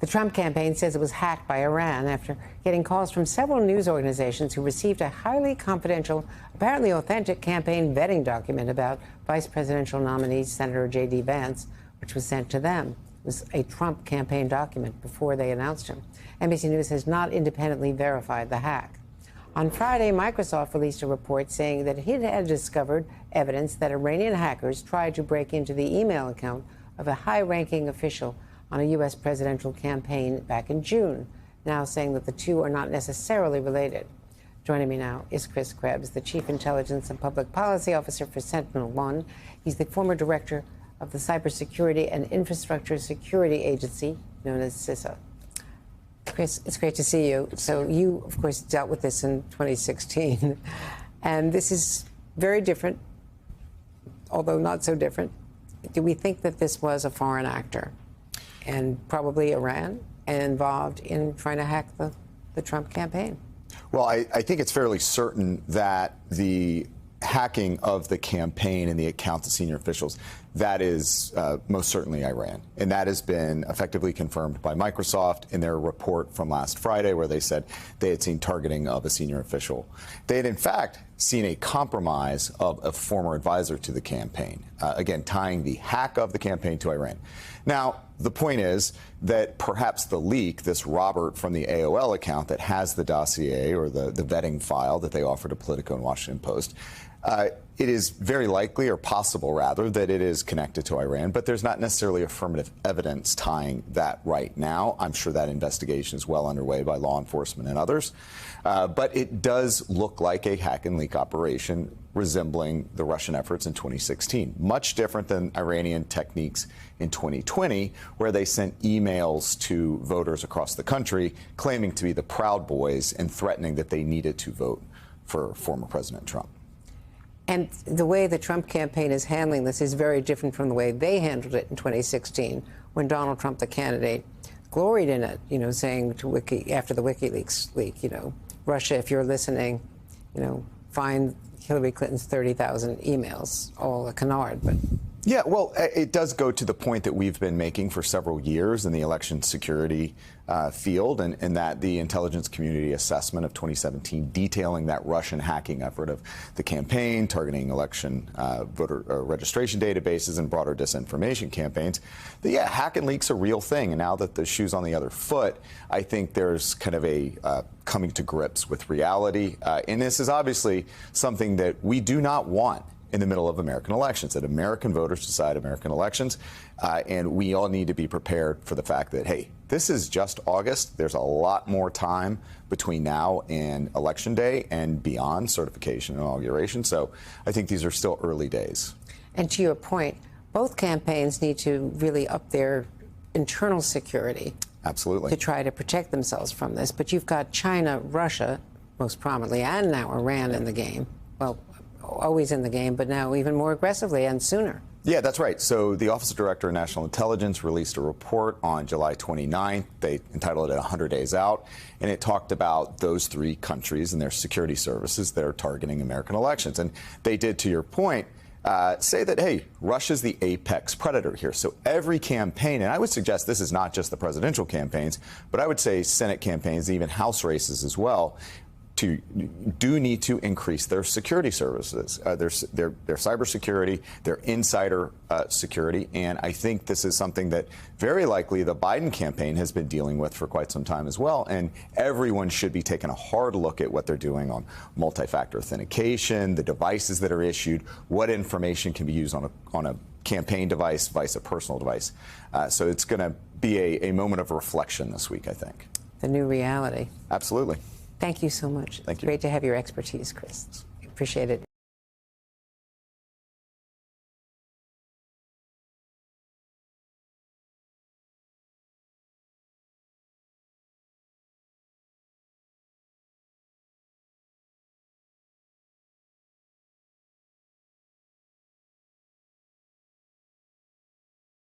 The Trump campaign says it was hacked by Iran after getting calls from several news organizations who received a highly confidential, apparently authentic campaign vetting document about vice presidential nominee Senator J.D. Vance, which was sent to them. It was a Trump campaign document before they announced him. NBC News has not independently verified the hack. On Friday, Microsoft released a report saying that it had discovered evidence that Iranian hackers tried to break into the email account of a high-ranking official on a U.S. presidential campaign back in June, now saying that the two are not necessarily related. Joining me now is Chris Krebs, the Chief Intelligence and Public Policy Officer for SentinelOne. He's the former director of the Cybersecurity and Infrastructure Security Agency, known as CISA. Chris, it's great to see you. So you, of course, dealt with this in 2016, and this is very different, although not so different. Do we think that this was a foreign actor, and probably Iran, and involved in trying to hack the Trump campaign? Well, I think it's fairly certain that the hacking of the campaign and the accounts of senior officials, that is most certainly Iran. And that has been effectively confirmed by Microsoft in their report from last Friday, where they said they had seen targeting of a senior official. They had, in fact, seen a compromise of a former advisor to the campaign, again, tying the hack of the campaign to Iran. Now, the point is that perhaps the leak, this Robert from the AOL account that has the dossier or the vetting file that they offered to Politico and Washington Post, it is very likely, or possible rather, that it is connected to Iran, but there's not necessarily affirmative evidence tying that right now. I'm sure that investigation is well underway by law enforcement and others. But it does look like a hack and leak operation resembling the Russian efforts in 2016. Much different than Iranian techniques in 2020, where they sent emails to voters across the country claiming to be the Proud Boys and threatening that they needed to vote for former President Trump. And the way the Trump campaign is handling this is very different from the way they handled it in 2016, when Donald Trump, the candidate, gloried in it, saying to after the WikiLeaks leak, Russia, if you're listening, find Hillary Clinton's 30,000 emails, all a canard. But yeah, well, it does go to the point that we've been making for several years in the election security field, and that the intelligence community assessment of 2017 detailing that Russian hacking effort of the campaign, targeting election voter registration databases and broader disinformation campaigns. Yeah, hack and leak's a real thing, and now that the shoe's on the other foot, I think there's kind of a coming to grips with reality. And this is obviously something that we do not want in the middle of American elections, that American voters decide American elections, and we all need to be prepared for the fact that, hey, this is just August. There's a lot more time between now and Election Day and beyond certification and inauguration. So I think these are still early days. And to your point, both campaigns need to really up their internal security. Absolutely. To try to protect themselves from this. But you've got China, Russia, most prominently, and now Iran in the game. Well, always in the game, but now even more aggressively and sooner. Yeah, that's right. So the Office of Director of National Intelligence released a report on July 29th. They entitled it 100 Days Out, and it talked about those three countries and their security services that are targeting American elections. And they did, to your point, say that, hey, Russia's the apex predator here. So every campaign, and I would suggest this is not just the presidential campaigns, but I would say Senate campaigns, even House races as well, do need to increase their security services, their cybersecurity, their insider security. And I think this is something that very likely the Biden campaign has been dealing with for quite some time as well. And everyone should be taking a hard look at what they're doing on multi-factor authentication, the devices that are issued, what information can be used on a campaign device, a personal device. So it's going to be a moment of reflection this week, I think. The new reality. Absolutely. Thank you so much. Thank you. Great to have your expertise, Chris. Appreciate it.